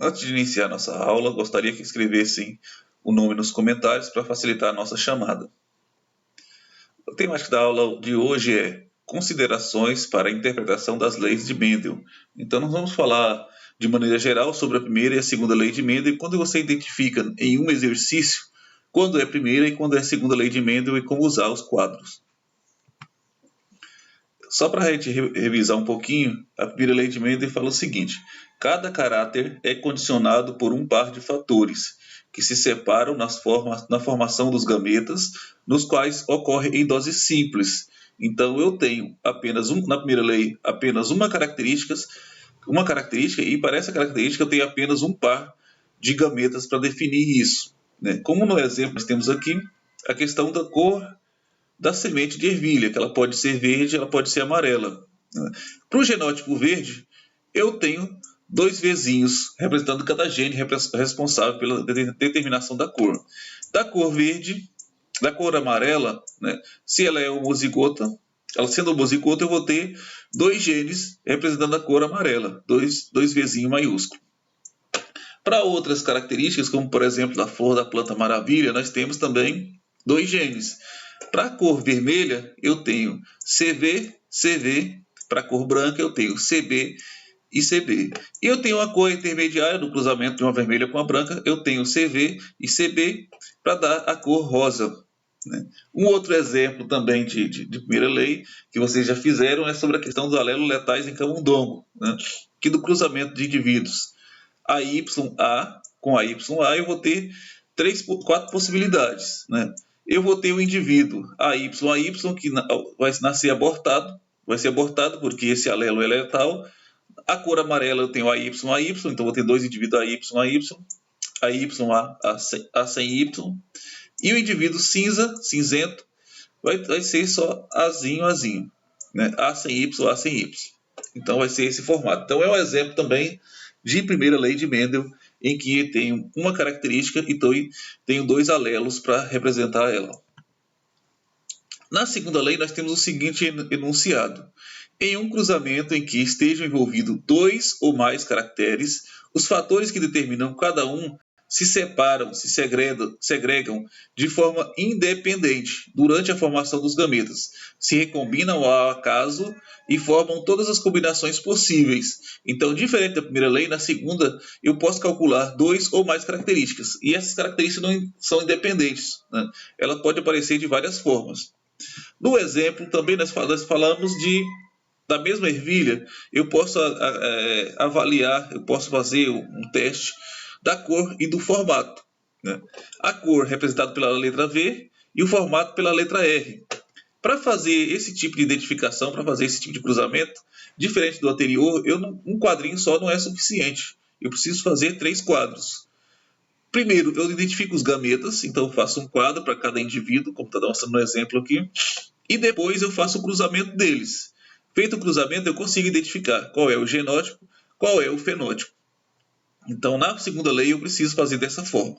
Antes de iniciar nossa aula, gostaria que escrevessem o nome nos comentários para facilitar a nossa chamada. O tema da aula de hoje é considerações para a interpretação das leis de Mendel. Então, nós vamos falar de maneira geral sobre a primeira e a segunda lei de Mendel, e quando você identifica em um exercício quando é a primeira e quando é a segunda lei de Mendel e como usar os quadros. Só para a gente revisar um pouquinho, a primeira lei de Mendel fala o seguinte: cada caráter é condicionado por um par de fatores que se separam na formação dos gametas, nos quais ocorre em doses simples. Então eu tenho na primeira lei apenas uma característica, e para essa característica eu tenho apenas um par de gametas para definir isso, né? Como no exemplo nós temos aqui a questão da cor da semente de ervilha, que ela pode ser verde, ela pode ser amarela. Para o genótipo verde, eu tenho dois Vzinhos, representando cada gene responsável pela determinação da cor. Da cor verde, da cor amarela, né, se ela é homozigota, ela sendo homozigota, eu vou ter dois genes representando a cor amarela, dois Vzinho maiúsculo. Para outras características, como por exemplo da flor da planta maravilha, nós temos também dois genes. Para a cor vermelha, eu tenho CV, CV. Para a cor branca, eu tenho CB e CB. E eu tenho uma cor intermediária do cruzamento de uma vermelha com a branca, eu tenho CV e CB para dar a cor rosa, né? Um outro exemplo também de primeira lei que vocês já fizeram é sobre a questão dos alelos letais em camundongo, né? Que do cruzamento de indivíduos AYA com AYA eu vou ter quatro possibilidades, né? Eu vou ter o indivíduo AYAY que vai nascer abortado, porque esse alelo é letal. A cor amarela eu tenho AYAY, então vou ter dois indivíduos AYA A sem Y. E o indivíduo cinzento, vai ser só Azinho, né? A sem Y, A sem Y. Então vai ser esse formato. Então é um exemplo também de primeira lei de Mendel, em que tenho uma característica e tenho dois alelos para representar ela. Na segunda lei, nós temos o seguinte enunciado: em um cruzamento em que estejam envolvidos dois ou mais caracteres, os fatores que determinam cada um se segregam de forma independente durante a formação dos gametas, se recombinam ao acaso e formam todas as combinações possíveis. Então, diferente da primeira lei, na segunda eu posso calcular dois ou mais características, e essas características não são independentes, né? Ela pode aparecer de várias formas. No exemplo, também nós falamos da mesma ervilha, eu posso avaliar, eu posso fazer um teste da cor e do formato, né? A cor representada pela letra V e o formato pela letra R. Para fazer esse tipo de identificação, para fazer esse tipo de cruzamento, diferente do anterior, um quadrinho só não é suficiente. Eu preciso fazer 3 quadros. Primeiro, eu identifico os gametas, então eu faço um quadro para cada indivíduo, como está mostrando no exemplo aqui, e depois eu faço o cruzamento deles. Feito o cruzamento, eu consigo identificar qual é o genótipo, qual é o fenótipo. Então, na segunda lei, eu preciso fazer dessa forma.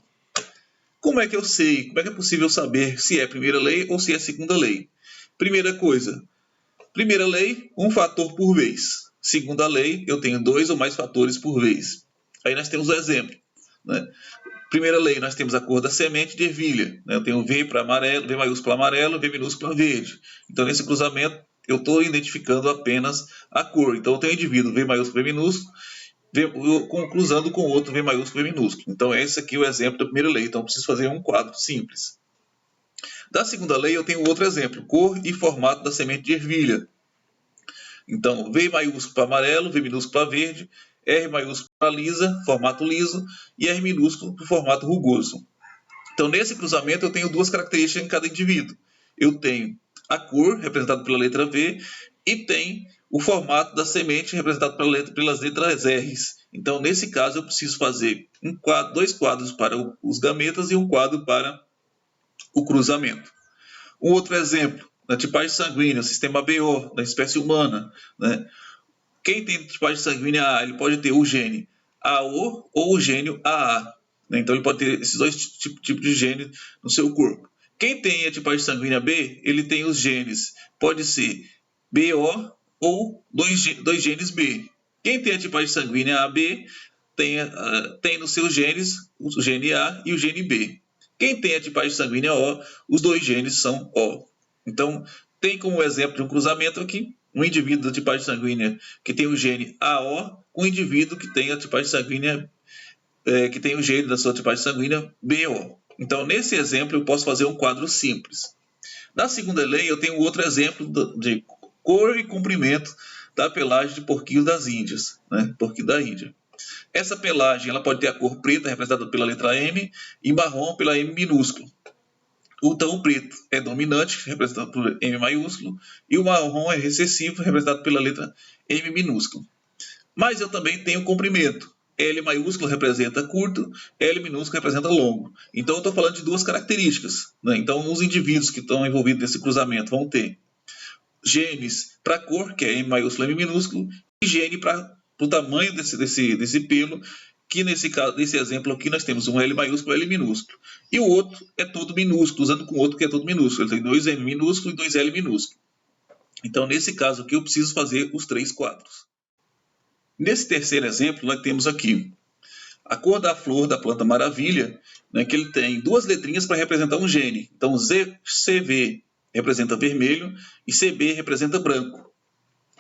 Como é que eu sei, como é que é possível saber se é a primeira lei ou se é a segunda lei? Primeira coisa, primeira lei, um fator por vez. Segunda lei, eu tenho 2 ou mais fatores por vez. Aí nós temos o exemplo, né? Primeira lei, nós temos a cor da semente de ervilha, né? Eu tenho V para amarelo, V maiúsculo amarelo, V minúsculo verde. Então, nesse cruzamento, eu estou identificando apenas a cor. Então, eu tenho indivíduo V maiúsculo, V minúsculo, cruzando com outro V maiúsculo, V minúsculo. Então, esse aqui é o exemplo da primeira lei. Então, eu preciso fazer um quadro simples. Da segunda lei, eu tenho outro exemplo, cor e formato da semente de ervilha. Então, V maiúsculo para amarelo, V minúsculo para verde, R maiúsculo para lisa, formato liso, e R minúsculo para o formato rugoso. Então, nesse cruzamento, eu tenho 2 características em cada indivíduo. Eu tenho a cor, representada pela letra V, e tem o formato da semente, representado pelas letras R. Então, nesse caso, eu preciso fazer 2 quadros para os gametas e um quadro para o cruzamento. Um outro exemplo, na tipagem sanguínea, sistema BO, da espécie humana, né? Quem tem tipagem sanguínea A, ele pode ter o gene AO ou o gene AA, né? Então ele pode ter esses 2 tipos de gene no seu corpo. Quem tem a tipagem sanguínea B, ele tem os genes, pode ser BO ou dois genes B. Quem tem a tipagem sanguínea AB, tem nos seus genes o gene A e o gene B. Quem tem a tipagem sanguínea O, os dois genes são O. Então, tem como exemplo de um cruzamento aqui, um indivíduo da tipagem sanguínea que tem o gene AO, com um indivíduo que tem a tipagem sanguínea, que tem o gene da sua tipagem sanguínea BO. Então, nesse exemplo, eu posso fazer um quadro simples. Na segunda lei, eu tenho outro exemplo de cor e comprimento da pelagem de porquinho das Índias, né? Porquinho da Índia. Essa pelagem ela pode ter a cor preta, representada pela letra M, e marrom pela M minúsculo. Então, o preto é dominante, representado por M maiúsculo, e o marrom é recessivo, representado pela letra M minúsculo. Mas eu também tenho comprimento. L maiúsculo representa curto, L minúsculo representa longo. Então, eu estou falando de duas características, né? Então, os indivíduos que estão envolvidos nesse cruzamento vão ter genes para cor, que é M maiúsculo e M minúsculo, e gene para o tamanho desse pelo, que nesse exemplo aqui nós temos um L maiúsculo e L minúsculo. E o outro é todo minúsculo, usando com o outro que é todo minúsculo. Ele tem dois M minúsculo e dois L minúsculo. Então, nesse caso aqui, eu preciso fazer os três quadros. Nesse terceiro exemplo, nós temos aqui a cor da flor da planta maravilha, né, que ele tem duas letrinhas para representar um gene. Então, CV representa vermelho e CB representa branco.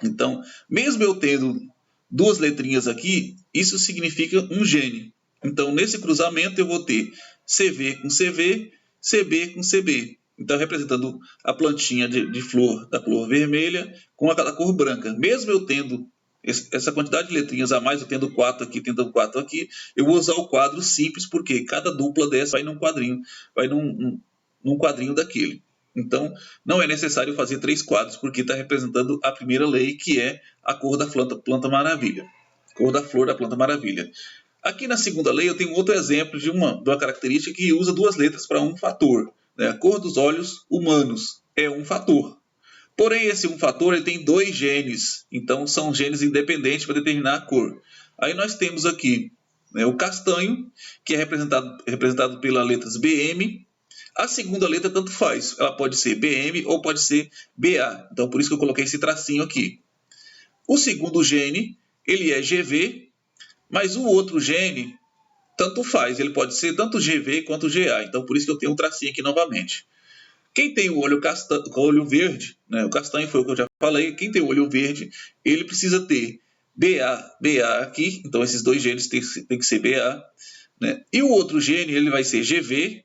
Então, mesmo eu tendo duas letrinhas aqui, isso significa um gene. Então, nesse cruzamento, eu vou ter CV com CV, CB com CB. Então, representando a plantinha de flor da flor vermelha com aquela cor branca. Mesmo eu tendo essa quantidade de letrinhas a mais, eu tendo 4 aqui, tendo 4 aqui, eu vou usar o quadro simples, porque cada dupla dessa vai num quadrinho, vai num quadrinho daquele. Então, não é necessário fazer 3 quadros, porque está representando a primeira lei, que é a cor da planta maravilha. Cor da flor da planta maravilha. Aqui na segunda lei, eu tenho outro exemplo de uma característica que usa duas letras para um fator. Né? A cor dos olhos humanos é um fator. Porém, esse um fator ele tem dois genes, então são genes independentes para determinar a cor. Aí nós temos aqui, né, o castanho, que é representado pelas letras BM. A segunda letra tanto faz, ela pode ser BM ou pode ser BA, então por isso que eu coloquei esse tracinho aqui. O segundo gene, ele é GV, mas o outro gene tanto faz, ele pode ser tanto GV quanto GA, então por isso que eu tenho um tracinho aqui novamente. Quem tem o olho verde, né, o castanho foi o que eu já falei, quem tem o olho verde, ele precisa ter BA aqui, então esses dois genes tem que ser BA, né, e o outro gene ele vai ser GV,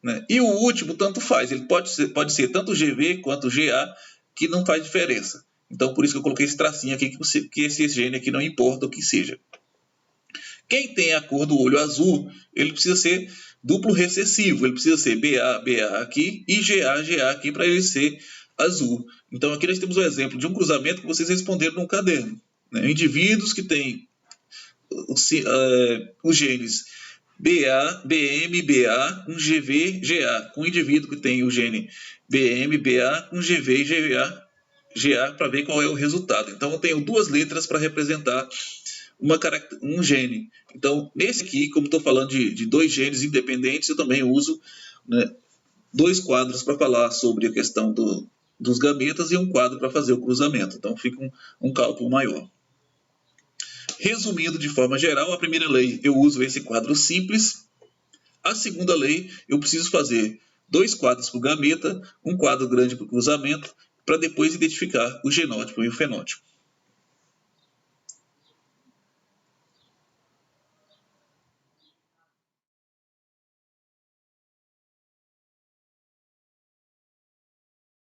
né, e o último tanto faz, ele pode ser tanto GV quanto GA, que não faz diferença. Então por isso que eu coloquei esse tracinho aqui, que esse gene aqui não importa o que seja. Quem tem a cor do olho azul, ele precisa ser duplo recessivo, ele precisa ser BA aqui e GA aqui para ele ser azul. Então aqui nós temos um exemplo de um cruzamento que vocês responderam no caderno. Né? Indivíduos que têm os genes BM, BA com GV, GA, com um indivíduo que tem o gene BM, BA com GV, GA para ver qual é o resultado. Então eu tenho duas letras para representar um gene. Então, nesse aqui, como estou falando de dois genes independentes, eu também uso, né, dois quadros para falar sobre a questão dos gametas e um quadro para fazer o cruzamento. Então, fica um cálculo maior. Resumindo de forma geral, a primeira lei eu uso esse quadro simples. A segunda lei eu preciso fazer dois quadros para o gameta, um quadro grande para o cruzamento, para depois identificar o genótipo e o fenótipo.